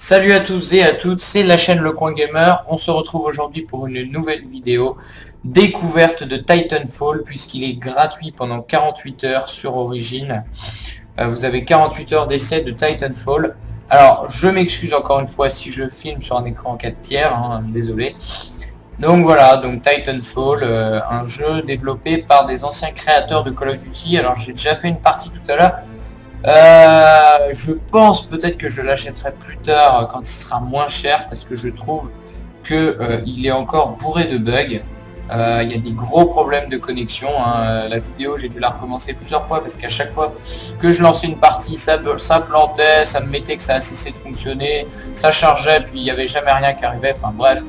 Salut à tous et à toutes, c'est la chaîne Le Coin Gamer. On se retrouve aujourd'hui pour une nouvelle vidéo découverte de Titanfall puisqu'il est gratuit pendant 48 heures sur Origin. Vous avez 48 heures d'essai de Titanfall. Alors, je m'excuse encore une fois si je filme sur un écran 4 tiers, hein, désolé. Donc voilà, donc Titanfall, un jeu développé par des anciens créateurs de Call of Duty. Alors j'ai déjà fait une partie tout à l'heure. Je pense peut-être que je l'achèterai plus tard quand il sera moins cher parce que je trouve que il est encore bourré de bugs. Il y a des gros problèmes de connexion, hein. La vidéo j'ai dû la recommencer plusieurs fois parce qu'à chaque fois que je lançais une partie ça plantait, ça me mettait que ça a cessé de fonctionner, ça chargeait puis il n'y avait jamais rien qui arrivait, enfin bref.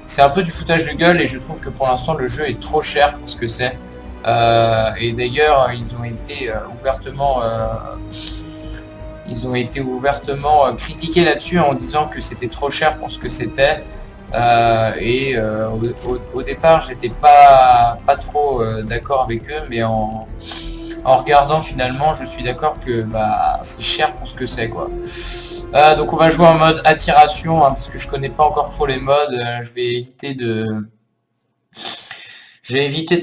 C'est un peu du foutage de gueule et je trouve que pour l'instant le jeu est trop cher pour ce que c'est. Et d'ailleurs ils ont été ouvertement critiqués là-dessus en disant que c'était trop cher pour ce que c'était. Au départ j'étais pas trop d'accord avec eux, mais en regardant finalement je suis d'accord que c'est cher pour ce que c'est quoi. Donc on va jouer en mode attiration, hein, parce que je connais pas encore trop les modes. Je vais éviter de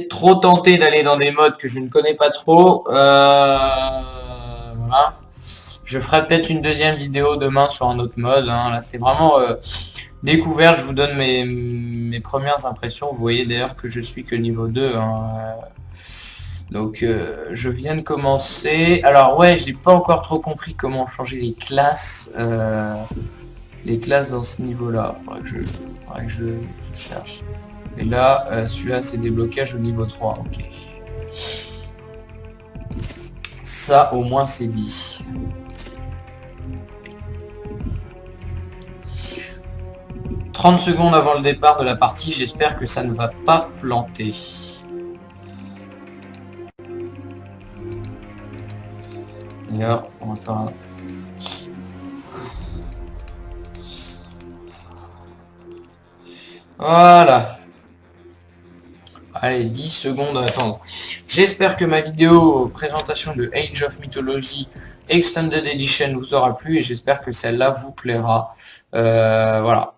trop tenter d'aller dans des modes que je ne connais pas trop. Voilà. Je ferai peut-être une deuxième vidéo demain sur un autre mode, hein. Là c'est vraiment découverte, je vous donne mes premières impressions. Vous voyez d'ailleurs que je suis que niveau 2, hein. Donc je viens de commencer. Alors ouais, j'ai pas encore trop compris comment changer les classes. Les classes dans ce niveau-là. Faudrait que je cherche. Et là, celui-là c'est déblocage au niveau 3. Ok. Ça au moins c'est dit. « 30 secondes avant le départ de la partie, j'espère que ça ne va pas planter. » Et là, on va faire un... Voilà. Allez, 10 secondes à attendre. J'espère que ma vidéo présentation de Age of Mythology Extended Edition vous aura plu et j'espère que celle-là vous plaira. Voilà.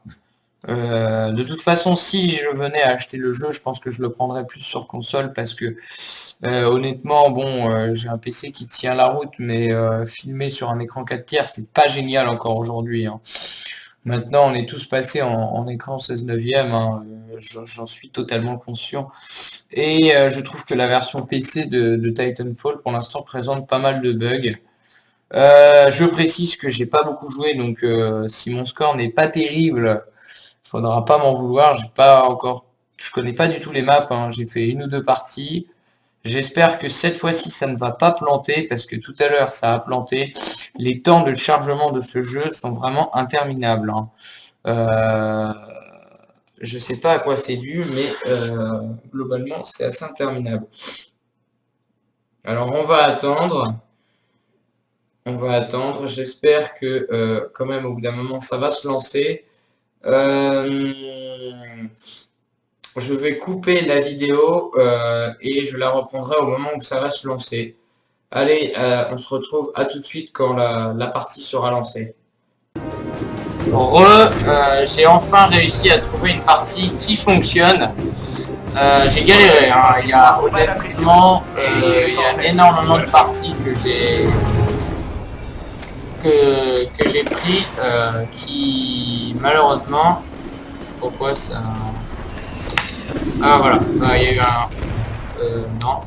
De toute façon, si je venais à acheter le jeu, je pense que je le prendrais plus sur console parce que honnêtement, bon, j'ai un PC qui tient la route, mais filmer sur un écran 4 tiers, c'est pas génial encore aujourd'hui, hein. Maintenant, on est tous passés en écran 16/9, hein, j'en suis totalement conscient. Et je trouve que la version PC de Titanfall, pour l'instant, présente pas mal de bugs. Je précise que j'ai pas beaucoup joué, donc si mon score n'est pas terrible, faudra pas m'en vouloir. Je connais pas du tout les maps, hein. J'ai fait une ou deux parties. J'espère que cette fois-ci ça ne va pas planter parce que tout à l'heure ça a planté. Les temps de chargement de ce jeu sont vraiment interminables, hein. Je sais pas à quoi c'est dû, mais globalement c'est assez interminable. Alors on va attendre. J'espère que quand même au bout d'un moment ça va se lancer. Je vais couper la vidéo et je la reprendrai au moment où ça va se lancer. Allez, on se retrouve à tout de suite quand la partie sera lancée. J'ai enfin réussi à trouver une partie qui fonctionne. J'ai galéré, hein. Il y a honnêtement énormément de parties que j'ai pris qui malheureusement, pourquoi ça... Ah voilà, il y a eu un... non.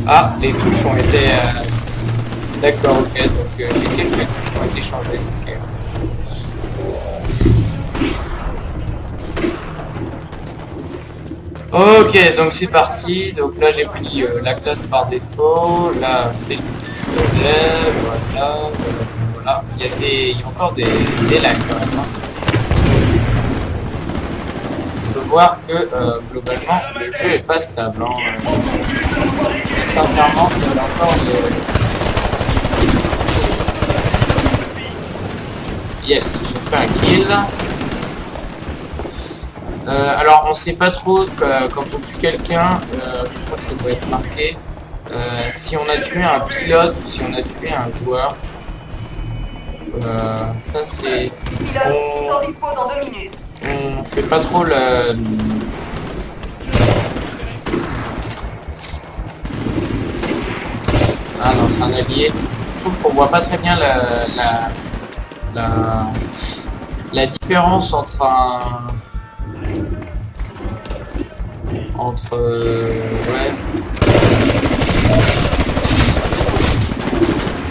Ah, les touches ont été... D'accord, ok, donc j'ai quelques touches qui ont été changées. Ok, donc c'est parti. Donc là j'ai pris la classe par défaut. Là c'est le pistolet. Voilà. Il y a encore des lags quand même, hein. On peut voir que globalement le jeu est pas stable, hein. Sincèrement, il y a encore de... Yes, j'ai fait un kill. Alors on sait pas trop quand on tue quelqu'un, je crois que ça doit être marqué, si on a tué un pilote ou si on a tué un joueur. Ça c'est... Pilote, dispo dans 2 minutes. On fait pas trop le... Ah non, c'est un allié. Je trouve qu'on voit pas très bien la différence entre un... ouais.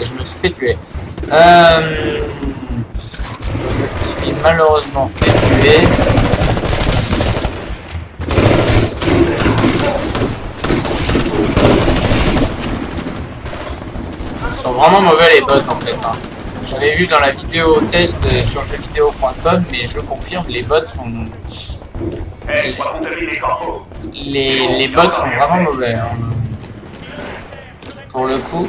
Et je me suis fait tuer. Je me suis malheureusement fait tuer. Ils sont vraiment mauvais les bots en fait. Hein. J'avais vu dans la vidéo test sur jeuxvideo.com, mais je confirme, les bots sont... Les bots sont vraiment mauvais. Hein. Pour le coup...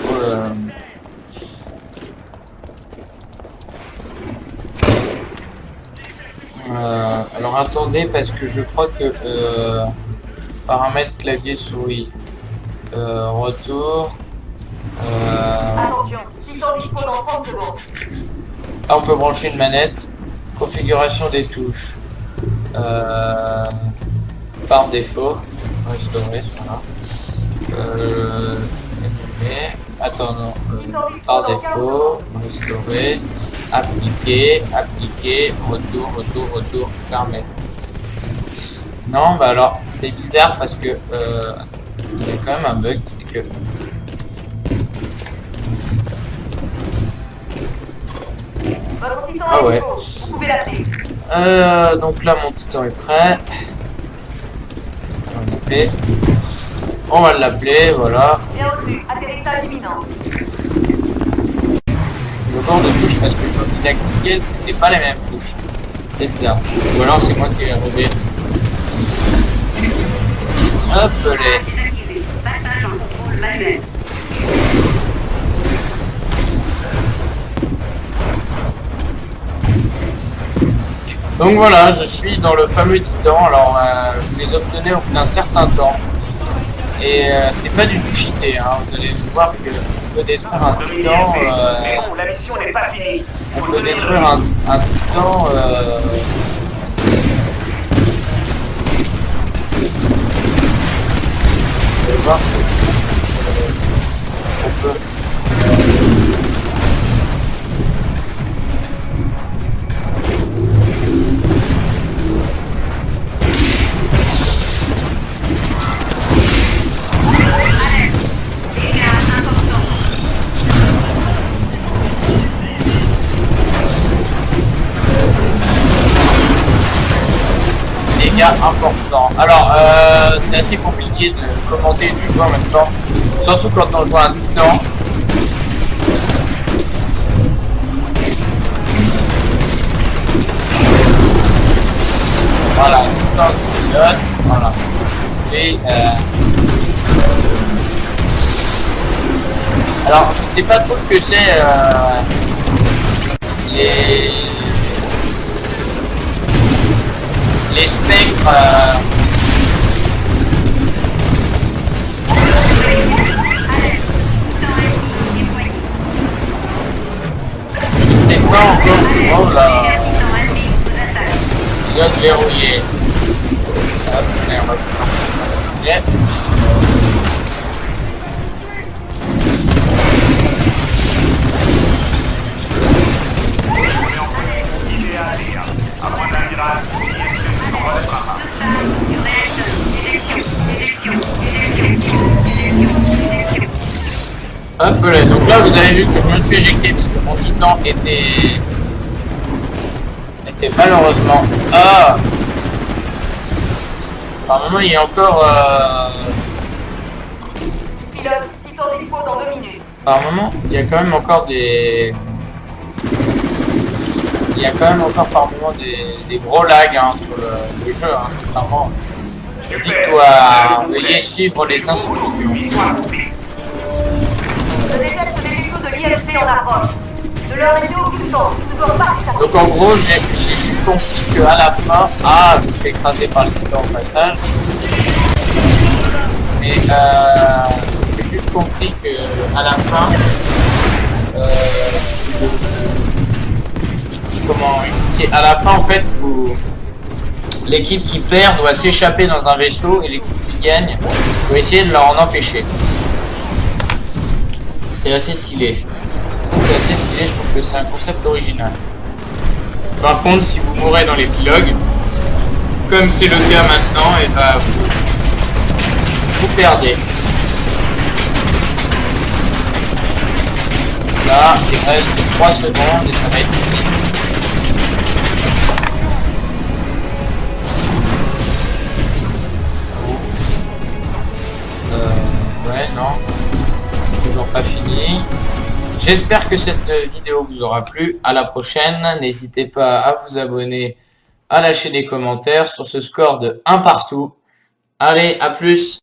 alors attendez, parce que je crois que... paramètres clavier souris. Retour... Attention, Titan dispo dans 30 secondes. Ah, on peut brancher une manette. Configuration des touches. Par défaut. Restaurer, voilà. Attends, non. Par défaut. Restaurer. Appliquer. Appliquer. Retour, retour, retour. Fermer. Non, bah alors, c'est bizarre parce que... il y a quand même un bug, c'est que... Ah ouais. Vous pouvez l'appeler. Donc là mon titan est prêt. On va l'appeler, voilà. Bien reçu, atterrissage imminent. Le bord de touche parce que sur le didacticiel c'était pas les mêmes touches. C'est bizarre. Ou alors c'est moi qui l'ai relevé. Hop les. Passage en contrôle manuel. Donc voilà, je suis dans le fameux titan. Alors vous les obtenez au bout d'un certain temps. Et c'est pas du tout cheaté, hein. Vous allez voir qu'on peut détruire un titan. La mission n'est pas finie. On peut détruire un titan. Vous allez voir. On peut. Important. Alors, c'est assez compliqué de commenter du jeu en même temps, surtout quand on joue un titan. Voilà, assistant de pilote, voilà. Et alors, je sais pas trop ce que c'est les spectres. Je sais pas encore. Oh là. Il doit se verrouiller. Hop, on va toucher. Hop là, donc là vous avez vu que je me suis éjecté parce que mon titan était malheureusement... Ah, par moment il y a encore... Pilote, titan dispo dans 2 minutes. Par moment il y a quand même encore des... Il y a quand même encore par moment des gros lags hein, sur le jeu, hein, sincèrement. Je dis que toi, veuillez suivre les instructions. Je détecte des vaisseaux de l'IFC en approche. De leur météo puissant, ne doivent pas s'échapper. Donc en gros, j'ai juste compris qu'à la fin... Ah, je me fais écraser par le titan au passage. Mais j'ai juste compris qu'à la fin... comment expliquer. À la fin, en fait, l'équipe qui perd doit s'échapper dans un vaisseau et l'équipe qui gagne doit essayer de leur en empêcher. C'est assez stylé. Ça, c'est assez stylé. Je trouve que c'est un concept original. Par contre, si vous mourrez dans l'épilogue, comme c'est le cas maintenant, et bah vous perdez. Là, il reste 3 secondes et ça va être fini. Ouais, non. Toujours pas fini. J'espère que cette vidéo vous aura plu. À la prochaine. N'hésitez pas à vous abonner, à lâcher des commentaires sur ce score de 1 partout. Allez, à plus.